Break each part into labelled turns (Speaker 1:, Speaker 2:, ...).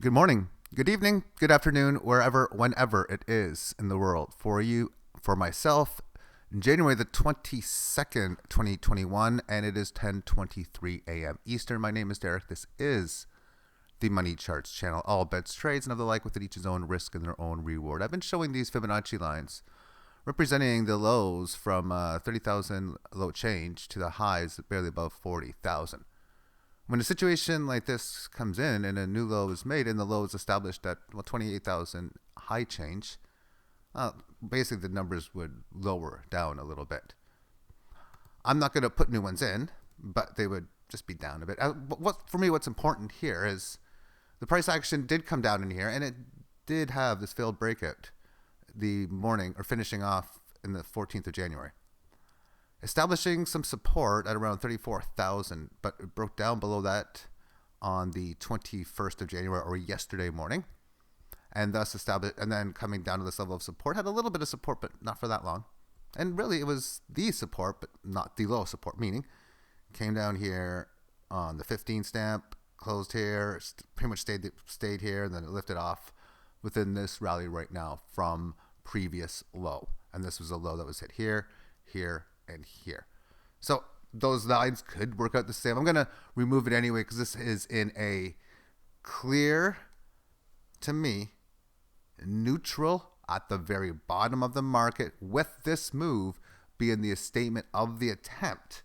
Speaker 1: Good morning, good evening, good afternoon, wherever, whenever it is in the world. For you, for myself, January the 22nd, 2021, and it is 10:23 a.m. Eastern. My name is Derek. This is the Money Charts channel. All bets, trades, and of the like with each his own risk and their own reward. I've been showing these Fibonacci lines representing the lows from 30,000 low change to the highs barely above 40,000. When a situation like this comes in and a new low is made and the low is established at 28,000 high change, basically the numbers would lower down a little bit. I'm not going to put new ones in, but they would just be down a bit. For me, what's important here is the price action did come down in here, and it did have this failed breakout the morning or finishing off in the 14th of January. Establishing some support at around 34,000, but it broke down below that on the 21st of January or yesterday morning, and thus established, and then coming down to this level of support, had a little bit of support, but not for that long. And really it was the support, but not the low support, meaning came down here on the 15 stamp, closed here, pretty much stayed here, and then it lifted off within this rally right now from previous low. And this was a low that was hit here, here, and here. So those lines could work out the same. I'm going to remove it anyway because this is in a clear, to me, neutral at the very bottom of the market, with this move being the statement of the attempt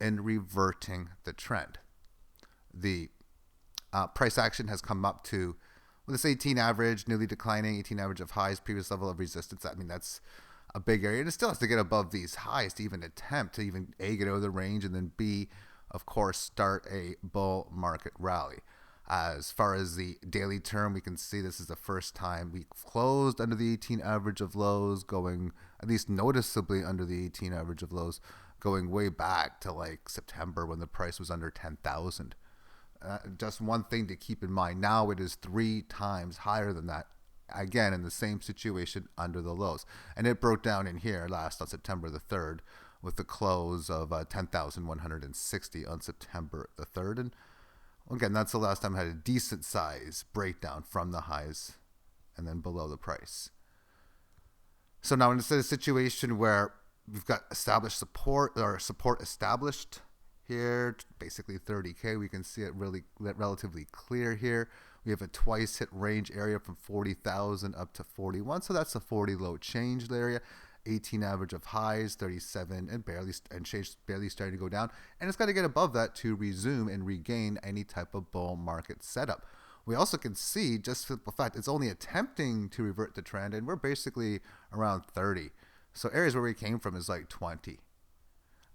Speaker 1: in reverting the trend. The price action has come up to this 18 average, newly declining 18 average of highs, previous level of resistance. I mean, that's a big area, and it still has to get above these highs to even attempt to even A, get out of the range, and then B, of course, start a bull market rally. As far as the daily term, we can see this is the first time we closed under the 18 average of lows, going at least noticeably under the 18 average of lows, going way back to like September when the price was under 10,000. Just one thing to keep in mind, now it is 3 times higher than that, again in the same situation under the lows, and it broke down in here last on September the 3rd with the close of 10,160 on September the 3rd, and again that's the last time I had a decent size breakdown from the highs and then below the price. So now instead of a situation where we've got established support, or support established here, basically 30k, we can see it really relatively clear here. We have a twice hit range area from 40,000 up to 41, so that's a 40 low change area. 18 average of highs, 37, and barely starting to go down, and it's got to get above that to resume and regain any type of bull market setup. We also can see just for the fact it's only attempting to revert the trend, and we're basically around 30. So areas where we came from is like 20,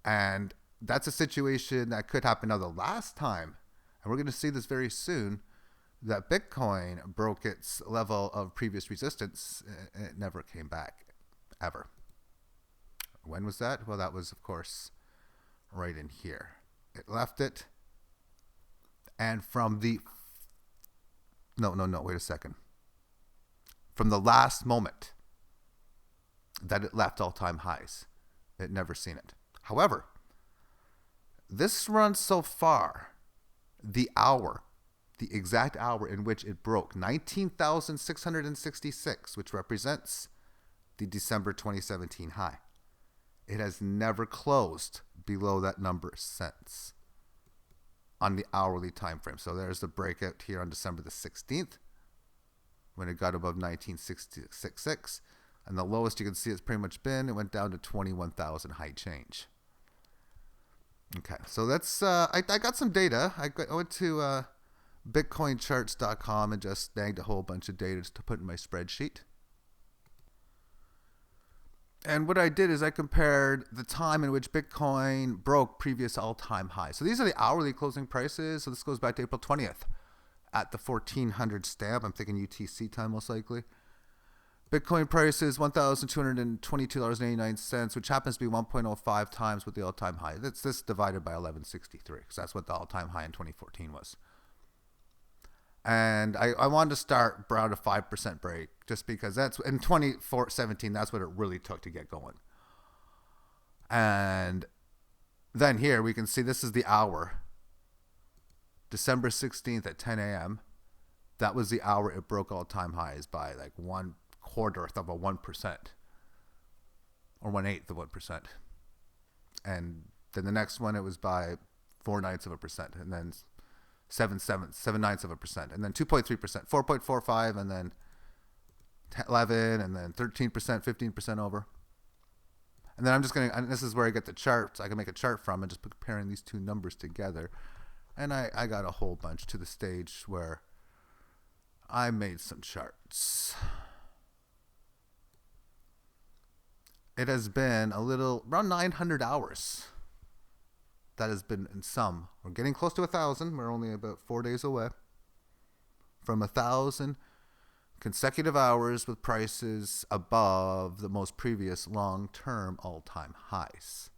Speaker 1: and that's a situation that could happen. Now the last time, and we're going to see this very soon, that Bitcoin broke its level of previous resistance, it never came back, ever. When was that? Well, that was, of course, right in here. It left it, and from the... No, wait a second. From the last moment that it left all-time highs, it never seen it. However, this run so far, the exact hour in which it broke 19,666, which represents the December 2017 high, it has never closed below that number since on the hourly time frame. So there's the breakout here on December the 16th when it got above 1966, and the lowest you can see it's pretty much been, it went down to 21,000 high change. Okay, so that's I got some data. I went to bitcoincharts.com and just snagged a whole bunch of data to put in my spreadsheet. And what I did is I compared the time in which Bitcoin broke previous all-time highs. So these are the hourly closing prices. So this goes back to April 20th at the 1400 stamp. I'm thinking UTC time most likely. Bitcoin price is $1,222.89, which happens to be 1.05 times what the all-time high. That's this divided by 1163, because that's what the all-time high in 2014 was. And I wanted to start around a 5% break, just because that's in 2017, that's what it really took to get going. And then here we can see this is the hour, December 16th at 10 a.m. that was the hour it broke all-time highs by like 1/4 of a 1%, or 1/8 of 1%. And then the next one, it was by 4/9%, and then 7/9 of a percent, and then 2.3%, 4.45, and then 11, and then 13%, 15% over. And then I'm just going to, and this is where I get the charts. I can make a chart from and just comparing these two numbers together. And I got a whole bunch to the stage where I made some charts. It has been around 900 hours. That has been in some. We're getting close to 1,000. We're only about 4 days away from 1,000 consecutive hours with prices above the most previous long-term all-time highs.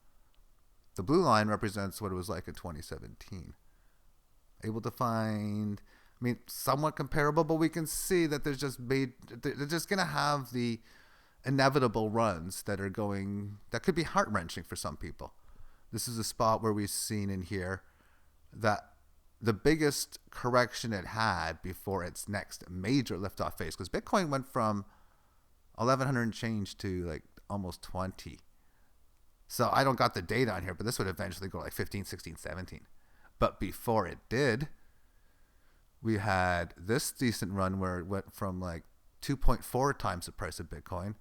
Speaker 1: The blue line represents what it was like in 2017. Able to find, somewhat comparable, but we can see that they're just going to have the inevitable runs that could be heart-wrenching for some people. This is a spot where we've seen in here that the biggest correction it had before its next major liftoff phase, because Bitcoin went from 1,100 and change to like almost 20. So I don't got the data on here, but this would eventually go like 15, 16, 17. But before it did, we had this decent run where it went from like 2.4 times the price of Bitcoin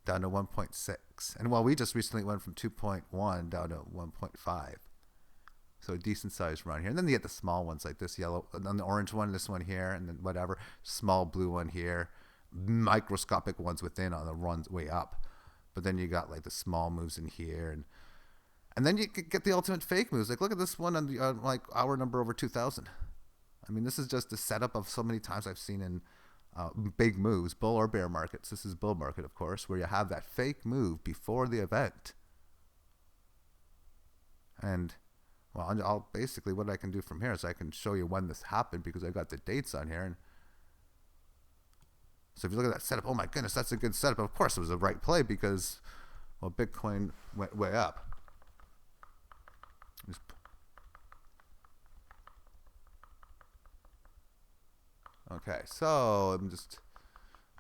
Speaker 1: down to 1.6. And while we just recently went from 2.1 down to 1.5. So a decent sized run here. And then you get the small ones like this yellow, and then the orange one, this one here, and then whatever, small blue one here, microscopic ones within on the runs way up. But then you got like the small moves in here, and then you get the ultimate fake moves. Like look at this one on the like hour number over 2,000. This is just a setup of so many times I've seen in big moves, bull or bear markets. This is bull market, of course, where you have that fake move before the event. And well, I'll basically, what I can do from here is I can show you when this happened because I got the dates on here. And so if you look at that setup, oh my goodness, that's a good setup. Of course, it was the right play because, well, Bitcoin went way up. Okay, so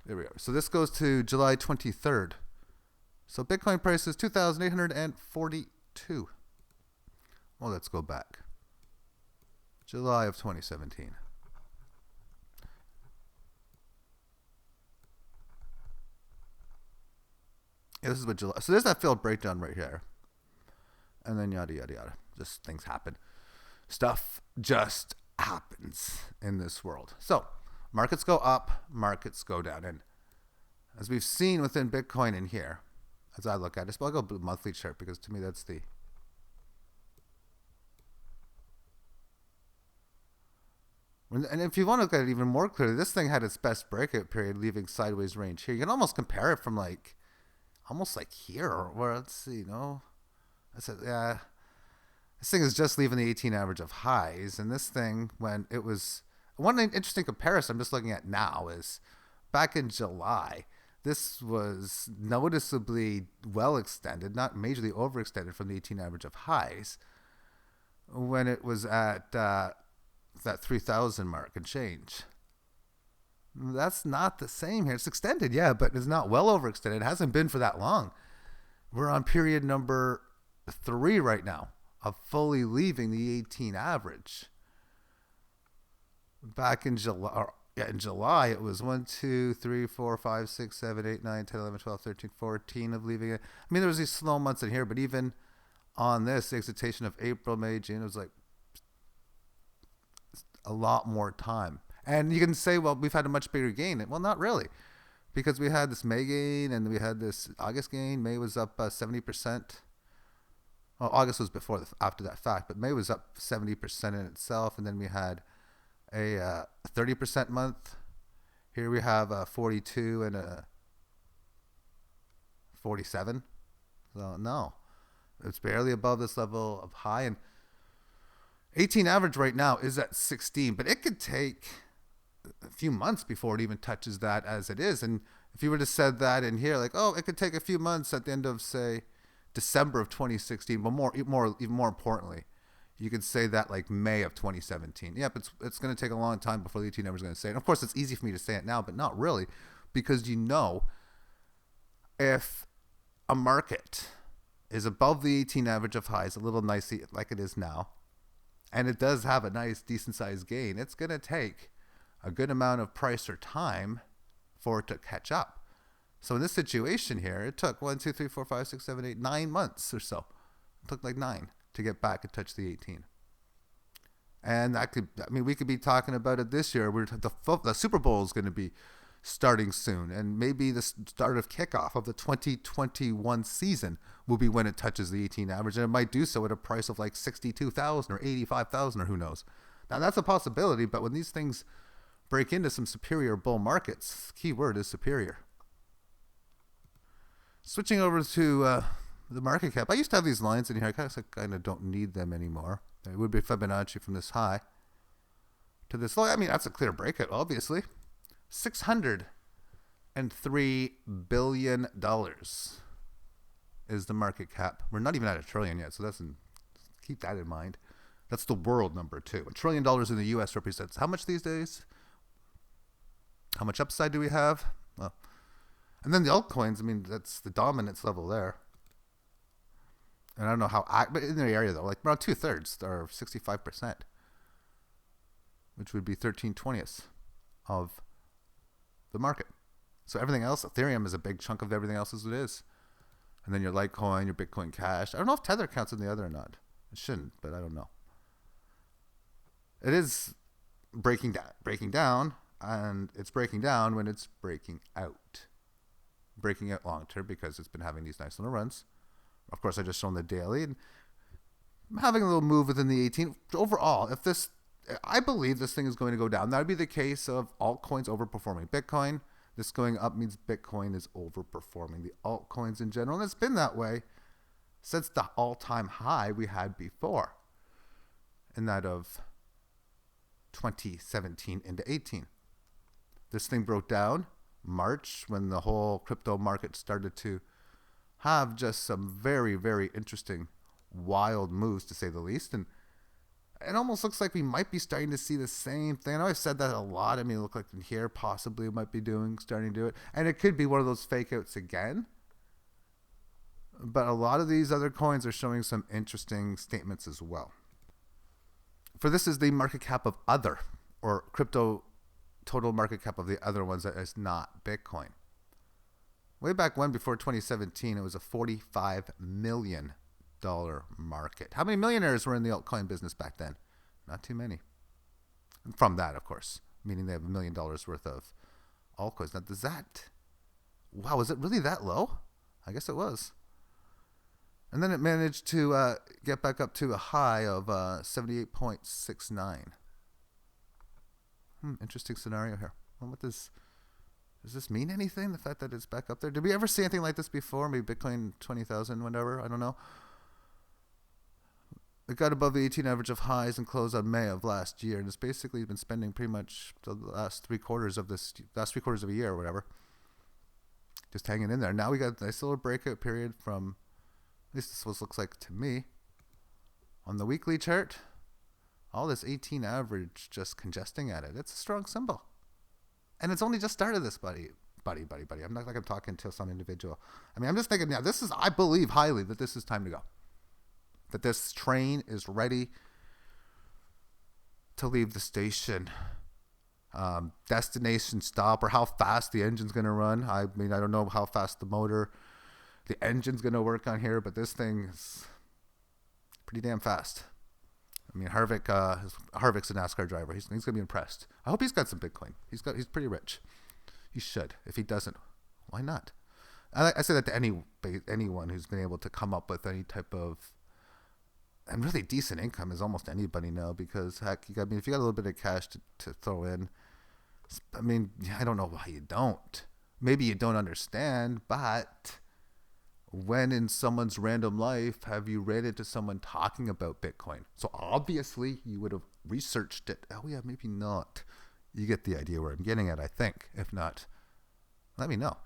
Speaker 1: there we go. So this goes to July 23rd. So Bitcoin price is 2,842. Well, let's go back. July of 2017. Yeah, this is what July. So there's that failed breakdown right here. And then yada, yada, yada. Just things happen. Stuff just happens in this world. So markets go up, markets go down. And as we've seen within Bitcoin in here, as I look at it, I'll go monthly chart because to me that's the... And if you want to look at it even more clearly, this thing had its best breakout period leaving sideways range here. You can almost compare it from like, almost like here, or let's see, no? I said, yeah. This thing is just leaving the 18 average of highs. And this thing, when it was, one interesting comparison I'm just looking at now is back in July, this was noticeably well extended, not majorly overextended from the 18 average of highs when it was at that 3,000 mark and change. That's not the same here. It's extended, yeah, but it's not well overextended. It hasn't been for that long. We're on period number 3 right now of fully leaving the 18 average. Back in July, it was 1, 2, 3, 4, 5, 6, 7, 8, 9, 10, 11, 12, 13, 14 of leaving it. There was these slow months in here, but even on this, the excitation of April, May, June, it was like a lot more time. And you can say, well, we've had a much bigger gain. Well, not really, because we had this May gain and we had this August gain. May was up 70%. Well, August was after that fact, but May was up 70% in itself. And then we had a 30% month. Here we have a 42 and a 47. So no, it's barely above this level of high. And 18 average right now is at 16, but it could take a few months before it even touches that as it is. And if you were to said that in here, like, oh, it could take a few months at the end of, say, December of 2016, but even more importantly, You could say that like May of 2017. Yep, it's going to take a long time before the 18 average is going to say it. And of course, it's easy for me to say it now, but not really, because if a market is above the 18 average of highs, a little nicey like it is now, and it does have a nice, decent-sized gain, it's going to take a good amount of price or time for it to catch up. So in this situation here, it took 1, 2, 3, 4, 5, 6, 7, 8, 9 months or so. It took like 9 to get back and touch the 18. And we could be talking about it this year. The Super Bowl is going to be starting soon, and maybe the start of kickoff of the 2021 season will be when it touches the 18 average, and it might do so at a price of like 62,000 or 85,000 or who knows. Now that's a possibility, but when these things break into some superior bull markets, key word is superior. Switching over to the market cap, I used to have these lines in here. I kind of don't need them anymore. It would be Fibonacci from this high to this low. I mean, that's a clear breakout, obviously. $603 billion is the market cap. We're not even at $1 trillion yet, so keep that in mind. That's the world number too. $1 trillion in the U.S. represents how much these days? How much upside do we have? Well, and then the altcoins, I mean, that's the dominance level there. And I don't know but in the area though, like around 2/3 or 65%, which would be 13/20 of the market. So everything else, Ethereum is a big chunk of everything else as it is. And then your Litecoin, your Bitcoin Cash. I don't know if Tether counts in the other or not. It shouldn't, but I don't know. It is breaking down, and it's breaking down when it's breaking out. Breaking out long term because it's been having these nice little runs. Of course, I just shown the daily, and I'm having a little move within the 18. Overall, I believe this thing is going to go down. That would be the case of altcoins overperforming Bitcoin. This going up means Bitcoin is overperforming the altcoins in general. And it's been that way since the all-time high we had before, in that of 2017 into 18. This thing broke down March when the whole crypto market started to have just some very, very interesting, wild moves, to say the least. And it almost looks like we might be starting to see the same thing. I know I've said that a lot. I mean, it looked like in here possibly it might be starting to do it. And it could be one of those fake outs again. But a lot of these other coins are showing some interesting statements as well. For this is the market cap of other, or crypto total market cap of the other ones that is not Bitcoin. Way back when, before 2017, it was a $45 million market. How many millionaires were in the altcoin business back then? Not too many. And from that, of course, meaning they have $1 million worth of altcoins. Now, wow, was it really that low? I guess it was. And then it managed to get back up to a high of 78.69. Interesting scenario here. Well, does this mean anything? The fact that it's back up there? Did we ever see anything like this before? Maybe Bitcoin 20,000, whatever. I don't know. It got above the 18 average of highs and closed on May of last year, and it's basically been spending pretty much the last three quarters of a year or whatever, just hanging in there. Now we got a nice little breakout period from, at least this is what it looks like to me, on the weekly chart. All this 18 average just congesting at it. It's a strong symbol. And it's only just started this, buddy. I'm not like I'm talking to some individual. I mean, I'm just thinking, I believe highly that this is time to go. That this train is ready to leave the station. Destination stop, or how fast the engine's going to run. I mean, I don't know how fast the engine's going to work on here, but this thing is pretty damn fast. I mean, Harvick's a NASCAR driver. He's going to be impressed. I hope he's got some Bitcoin. He's pretty rich. He should. If he doesn't, why not? I say that to anyone who's been able to come up with any type of, and really decent income, is almost anybody now, because heck, if you got a little bit of cash to throw in, I mean, I don't know why you don't. Maybe you don't understand, but when in someone's random life have you read into someone talking about Bitcoin? So obviously you would have researched it. Oh yeah, maybe not. You get the idea where I'm getting at, I think. If not, let me know.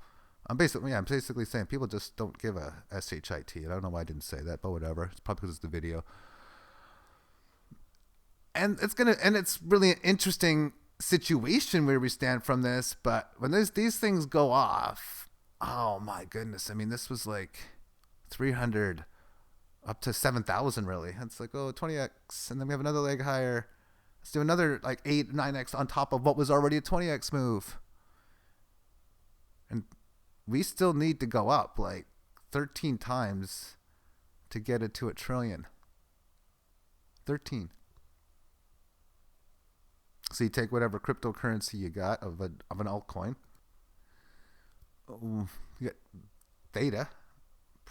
Speaker 1: I'm basically saying people just don't give a shit. I don't know why I didn't say that, but whatever. It's probably because it's the video. And it's really an interesting situation where we stand from this. But when these things go off, oh my goodness. I mean, this was like 300 up to 7,000 really. It's like, oh, 20x. And then we have another leg higher. Let's do another like 8, 9x on top of what was already a 20x move. And we still need to go up like 13 times to get it to $1 trillion. 13. So you take whatever cryptocurrency you got of an altcoin. You get Theta,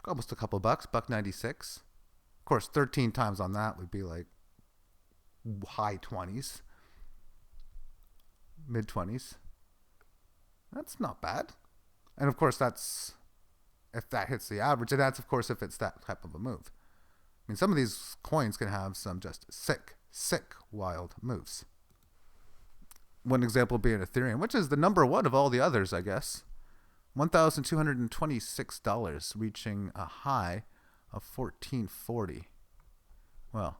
Speaker 1: almost a couple bucks, $1.96. Of course, 13 times on that would be like high 20s, mid 20s. That's not bad. And of course, that's if that hits the average. And that's, of course, if it's that type of a move. I mean, some of these coins can have some just sick, wild moves. One example being Ethereum, which is the number one of all the others, I guess. $1,226, reaching a high of $1,440. Well,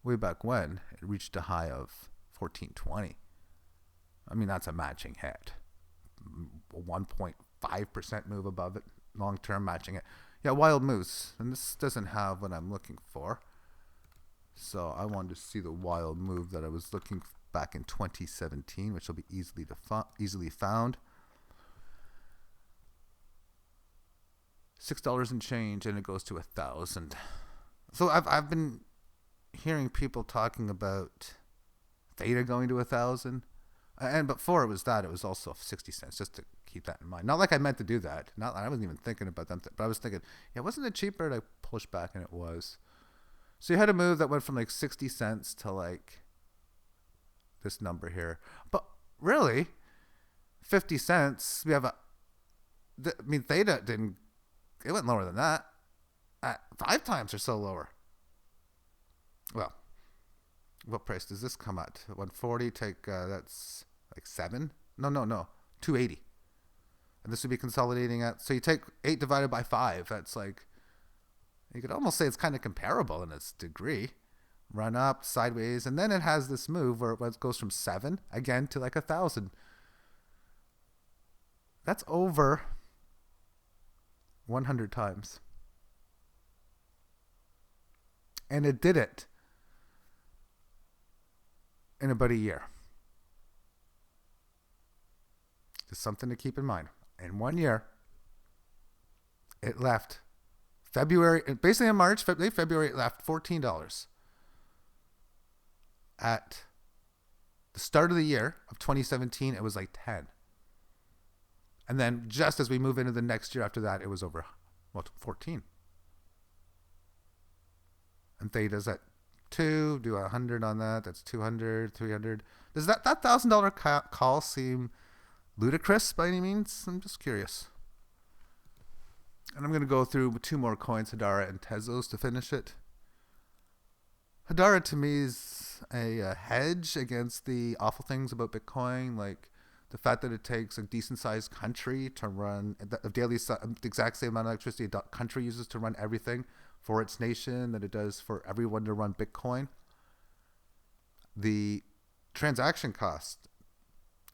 Speaker 1: way back when, it reached a high of $1,420. I mean, that's a matching hit. A 1.5% move above it, long-term matching it. Yeah, wild moves. And this doesn't have what I'm looking for. So I wanted to see the wild move that I was looking for back in 2017, which will be easily found. $6 and change, and it goes to 1,000. So I've been hearing people talking about Theta going to 1,000, and before it was also 60 cents. Just to keep that in mind. Not like I meant to do that. I wasn't even thinking about them, but I was thinking, yeah, wasn't it cheaper? And I pushed back, and it was. So you had a move that went from like 60 cents to like this number here, but really 50 cents. We have Theta it went lower than that, at 5 times or so lower. Well, what price does this come at? 140. Take that's like 7. No, 280. And this would be consolidating at, so you take 8 divided by 5. That's like, you could almost say it's kind of comparable in its degree. Run up, sideways, and then it has this move where it goes from 7 again to like 1,000. That's over 100 times. And it did it in about a year. Just something to keep in mind. In 1 year, it left February, basically in March, February, it left $14. At the start of the year of 2017, it was like 10. And then just as we move into the next year after that, it was over 14. And Theta's at 2, do 100 on that. That's 200, 300. Does that $1,000 call seem ludicrous by any means? I'm just curious. And I'm going to go through 2 more coins, Hedera and Tezos, to finish it. Hedera to me is a hedge against the awful things about Bitcoin, like the fact that it takes a decent sized country to run the exact same amount of electricity a country uses to run everything for its nation that it does for everyone to run Bitcoin. The transaction cost,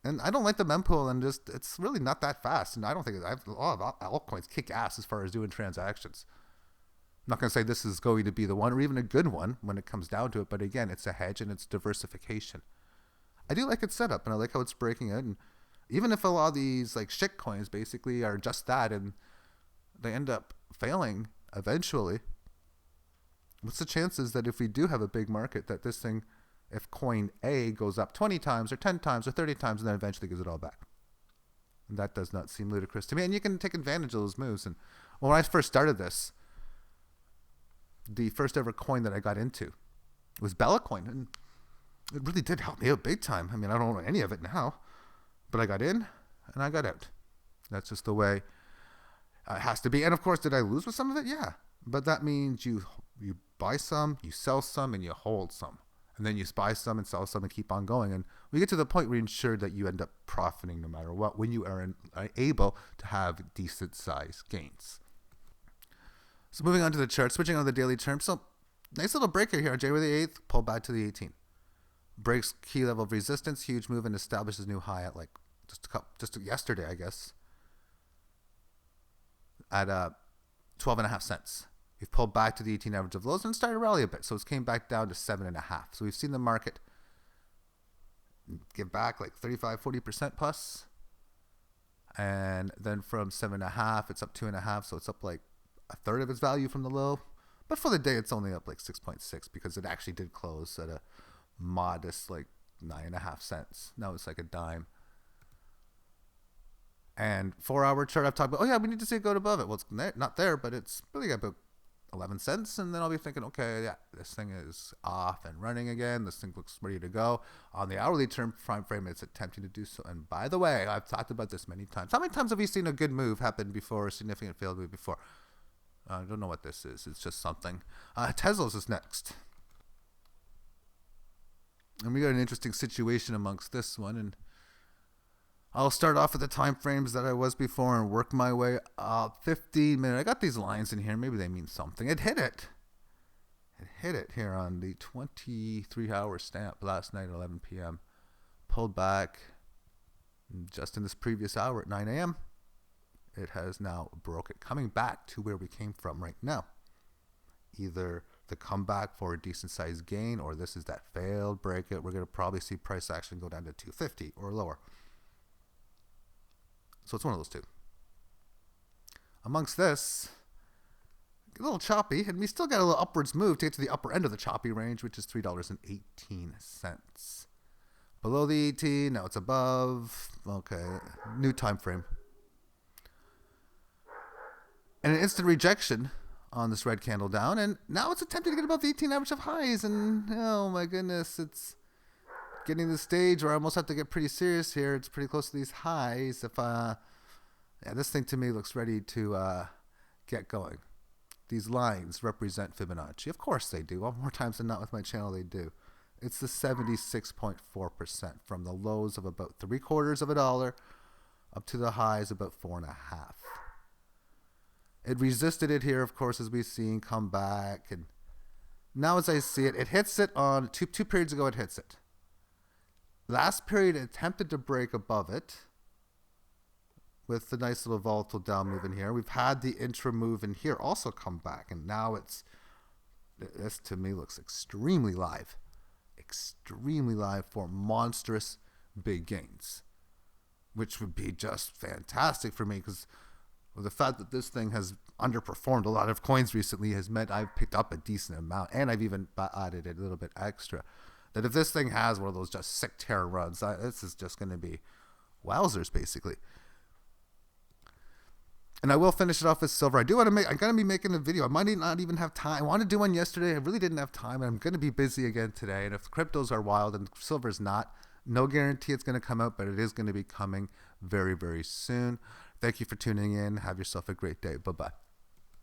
Speaker 1: and I don't like the mempool, and it's really not that fast. And I don't think a lot of altcoins kick ass as far as doing transactions. I'm not going to say this is going to be the one or even a good one when it comes down to it, but again, it's a hedge and it's diversification. I do like its setup, and I like how it's breaking it. And even if a lot of these like shit coins basically are just that, and they end up failing eventually, what's the chances that if we do have a big market, that this thing, if coin A goes up 20 times or 10 times or 30 times, and then eventually gives it all back? And that does not seem ludicrous to me. And you can take advantage of those moves. And when I first started this, the first ever coin that I got into was Coin, and it really did help me out big time. I mean, I don't own any of it now, but I got in and I got out. That's just the way it has to be. And of course, did I lose with some of it? Yeah. But that means you buy some, you sell some, and you hold some. And then you buy some and sell some and keep on going. And we get to the point where you ensure that you end up profiting no matter what when you are able to have decent size gains. So moving on to the chart, switching on the daily term. So Nice little break here on January the 8th, pull back to the 18. Breaks key level of resistance, huge move, and establishes new high at like just yesterday, I guess, at 12.5 cents. We've pulled back to the 18 average of lows and started to rally a bit, so it came back down to 7.5. So we've seen the market give back like 35-40% plus, and then from 7.5 it's up 2.5, so it's up like a third of its value from the low. But for the day it's only up like 6.6 because it actually did close at a modest like 9.5 cents. Now it's like a dime. And 4-hour chart, I've talked about, oh yeah, we need to see it go above it. Well, it's not there, but it's really about 11 cents. And then I'll be thinking, okay, yeah, this thing is off and running again. This thing looks ready to go. On the hourly term time frame, it's attempting to do so. And by the way, I've talked about this many times. How many times have we seen a good move happen before, a significant failed move before? I don't know what this is. It's just something. Tesla's is next. And we got an interesting situation amongst this one. And I'll start off with the time frames that I was before and work my way up. 15 minute. I got these lines in here. Maybe they mean something. It hit it. It hit it here on the 23-hour stamp last night at 11 p.m. Pulled back just in this previous hour at 9 a.m. It has now broken, coming back to where we came from right now. Either the comeback for a decent sized gain, or this is that failed breakout. We're going to probably see price action go down to 250 or lower. So it's one of those two. Amongst this, a little choppy, and we still got a little upwards move to get to the upper end of the choppy range, which is $3.18. Below the 18, now it's above. Okay, new time frame. And an instant rejection on this red candle down, and now it's attempting to get above the 18 average of highs, and oh my goodness, it's getting to the stage where I almost have to get pretty serious here. It's pretty close to these highs. If yeah, this thing to me looks ready to get going. These lines represent Fibonacci. Of course they do. Well, more times than not with my channel they do. It's the 76.4% from the lows of about $0.75 up to the highs about 4.5. It resisted it here, of course, as we've seen, come back. And now as I see it, it hits it on two periods ago, it hits it. Last period, it attempted to break above it with the nice little volatile down move in here. We've had the intra move in here also come back. And now this to me looks extremely live for monstrous big gains, which would be just fantastic for me because the fact that this thing has underperformed a lot of coins recently has meant I've picked up a decent amount, and I've even added a little bit extra. That if this thing has one of those just sick terror runs, this is just going to be wowzers, basically. And I will finish it off with silver. I'm going to be making a video. I might not even have time. I wanted to do one yesterday. I really didn't have time, and I'm going to be busy again today. And if cryptos are wild and silver's not, no guarantee it's going to come out, but it is going to be coming very, very soon. Thank you for tuning in. Have yourself a great day. Bye-bye.